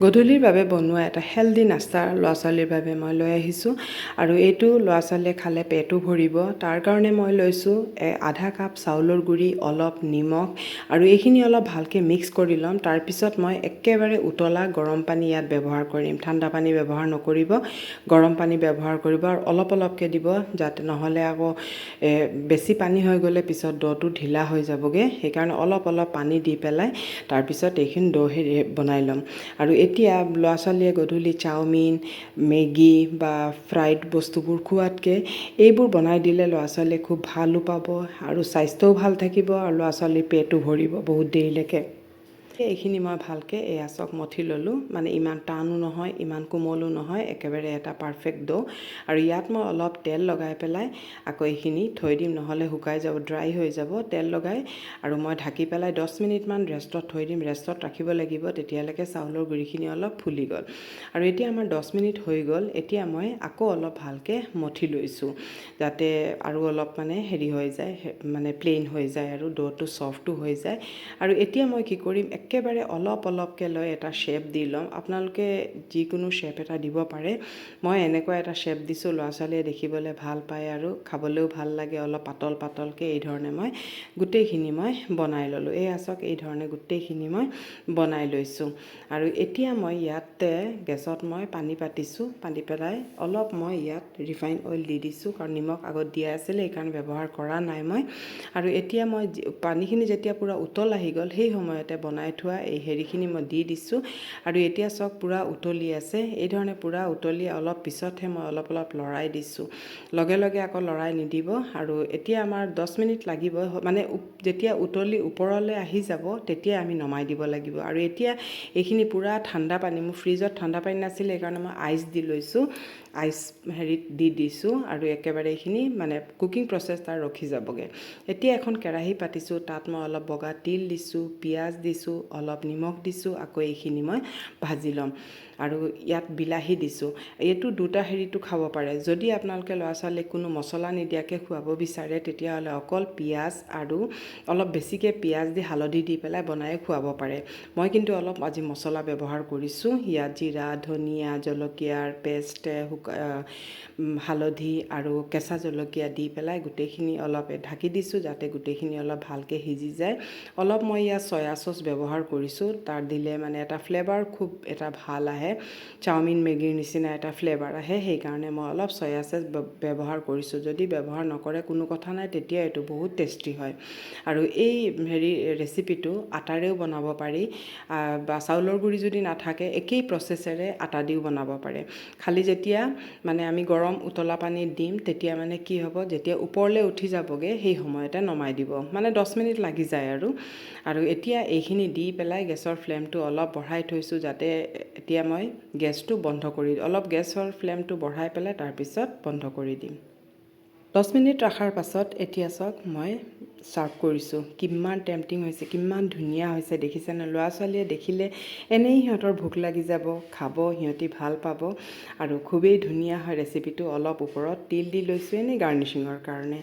গধূলিৰ বাবে বনোৱা এটা হেল্ডি নাস্তা ল'ৰা ছোৱালীৰ বাবে মই লৈ আহিছোঁ আৰু এইটো ল'ৰা ছোৱালীয়ে খালে পেটো ভৰিব। তাৰ কাৰণে মই লৈছোঁ আধা কাপ চাউলৰ গুড়ি, অলপ নিমখ আৰু এইখিনি অলপ ভালকৈ মিক্স কৰি ল'ম। তাৰপিছত মই একেবাৰে উতলা গৰম পানী ইয়াত ব্যৱহাৰ কৰিম। ঠাণ্ডা পানী ব্যৱহাৰ নকৰিব, গৰম পানী ব্যৱহাৰ কৰিব আৰু অলপ অলপকৈ দিব, যাতে নহ'লে আকৌ বেছি পানী হৈ গ'লে পিছত ড'টো ঢিলা হৈ যাবগৈ। সেইকাৰণে অলপ অলপ পানী দি পেলাই তাৰপিছত এইখিনি ডো বনাই ল'ম। আৰু এতিয়া ল'ৰা ছোৱালীয়ে গধূলি চাওমিন, মেগী বা ফ্ৰাইড বস্তুবোৰ খোৱাতকৈ এইবোৰ বনাই দিলে ল'ৰা ছোৱালীয়ে খুব ভালো পাব আৰু স্বাস্থ্যও ভাল থাকিব আৰু ল'ৰা ছোৱালীৰ পেটো ভৰিব বহুত দেৰিলৈকে। এইখিনি মই ভালকৈ চক মঠি ল'লোঁ, মানে ইমান টানো নহয়, ইমান কোমলো নহয়, একেবাৰে এটা পাৰফেক্ট ডো। আৰু ইয়াত মই অলপ তেল লগাই পেলাই আকৌ এইখিনি থৈ দিম, নহ'লে শুকাই যাব, ড্ৰাই হৈ যাব। তেল লগাই আৰু মই ঢাকি পেলাই 10 মিনিটমান ৰেষ্টত থৈ দিম। ৰেষ্টত ৰাখিব লাগিব, তেতিয়ালৈকে চাউলৰ গুড়িখিনি অলপ ফুলি গ'ল। আৰু এতিয়া আমাৰ 10 মিনিট হৈ গ'ল। এতিয়া মই আকৌ অলপ ভালকৈ মঠি লৈছোঁ, যাতে আৰু অলপ মানে হেৰি হৈ যায়, মানে প্লেইন হৈ যায় আৰু ডোটো ছফ্টো হৈ যায়। আৰু এতিয়া মই কি কৰিম, একেবাৰে অলপ অলপকৈ লৈ এটা শ্বেপ দি ল'ম। আপোনালোকে যিকোনো শ্বেপ এটা দিব পাৰে। মই এনেকুৱা এটা শ্বেপ দিছোঁ, ল'ৰা ছোৱালীয়ে দেখিবলৈ ভাল পায় আৰু খাবলৈও ভাল লাগে। অলপ পাতল পাতলকৈ এই ধৰণে মই গোটেইখিনি মই বনাই ল'লোঁ। চাওক, এই ধৰণে গোটেইখিনি মই বনাই লৈছোঁ। আৰু এতিয়া মই ইয়াতে গেছত মই পানী পাতিছোঁ, পাতি পেলাই অলপ মই ইয়াত ৰিফাইন অইল দি দিছোঁ, কাৰণ নিমখ আগত দিয়া আছিলে সেইকাৰণে ব্যৱহাৰ কৰা নাই মই। আৰু এতিয়া মই পানীখিনি যেতিয়া পূৰা উতল আহি গ'ল, সেই সময়তে বনাই থোৱা এই হেৰিখিনি মই দি দিছোঁ। আৰু এতিয়া চাওক পূৰা উতলি আছে। এই ধৰণে পূৰা উতলি অলপ পিছতহে মই অলপ অলপ লৰাই দিছোঁ, লগে লগে আকৌ লৰাই নিদিব। আৰু এতিয়া আমাৰ 10 মিনিট লাগিব, মানে যেতিয়া উতলি ওপৰলৈ আহি যাব তেতিয়া আমি নমাই দিব লাগিব। আৰু এতিয়া এইখিনি পূৰা ঠাণ্ডা পানী, মোৰ ফ্ৰিজত ঠাণ্ডা পানী নাছিলে সেইকাৰণে মই আইচ দি লৈছোঁ, আইচ হেৰিত দি দিছোঁ। আৰু একেবাৰে এইখিনি মানে কুকিং প্ৰচেছ তাৰ ৰখি যাবগৈ। এতিয়া এখন কেৰাহী পাতিছোঁ, তাত মই অলপ বগা তিল দিছোঁ, পিঁয়াজ দিছোঁ, অলপ নিমখ দিছোঁ, আকৌ এইখিনি মই ভাজি ল'ম। আৰু ইয়াত বিলাহী দিছোঁ। এইটো দুটা হেৰিটো খাব পাৰে। যদি আপোনালোকে ল'ৰা ছোৱালীক কোনো মছলা নিদিয়াকৈ খুৱাব বিচাৰে, তেতিয়াহ'লে অকল পিঁয়াজ আৰু অলপ বেছিকৈ পিঁয়াজ দি হালধি দি পেলাই বনাই খুৱাব পাৰে। মই কিন্তু অলপ আজি মছলা ব্যৱহাৰ কৰিছোঁ। ইয়াত জিৰা, ধনিয়া, জলকীয়াৰ পেষ্ট, হালধি আৰু কেঁচা জলকীয়া দি পেলাই গোটেইখিনি অলপ ঢাকি দিছোঁ, যাতে গোটেইখিনি অলপ ভালকৈ সিজি যায়। অলপ মই ইয়াত চয়া চচ ব্যৱহাৰ কৰিছোঁ, তাৰ দিলে মানে এটা ফ্লেভাৰ খুব এটা ভাল আহে, চাওমিন মেগীৰ নিচিনা এটা ফ্লেভাৰ আহে। সেইকাৰণে মই অলপ চয়া চচ ব্যৱহাৰ কৰিছোঁ। যদি ব্যৱহাৰ নকৰে কোনো কথা নাই, তেতিয়া এইটো বহুত টেষ্টি হয়। আৰু এই ৰেচিপিটো আটাৰেও বনাব পাৰি, বা চাউলৰ গুড়ি যদি নাথাকে একেই প্ৰচেছেৰে আটা দিও বনাব পাৰে। খালি যেতিয়া মানে আমি গৰম উতলা পানীত দিম, তেতিয়া মানে কি হ'ব, যেতিয়া ওপৰলৈ উঠি যাবগৈ সেই সময়তে নমাই দিব, মানে 10 মিনিট লাগি যায় আৰু এতিয়া এইখিনি দি পেলাই গেছৰ ফ্লেমটো অলপ বঢ়াই থৈছোঁ, যাতে এতিয়া মই গেছটো বন্ধ কৰি অলপ গেছৰ ফ্লেমটো বঢ়াই পেলাই তাৰপিছত বন্ধ কৰি দিম। 10 মিনিট ৰখাৰ পাছত এতিয়া চাওক মই ছাৰ্ভ কৰিছোঁ। কিমান টেম্পটিং হৈছে, কিমান ধুনীয়া হৈছে দেখিছেনে? ল'ৰা ছোৱালীয়ে দেখিলে এনেই সিহঁতৰ ভোক লাগি যাব, খাব, সিহঁতি ভাল পাব। আৰু খুবেই ধুনীয়া হয় ৰেচিপিটো। অলপ ওপৰত তিল দি লৈছোঁ এনেই গাৰ্নিচিঙৰ কাৰণে।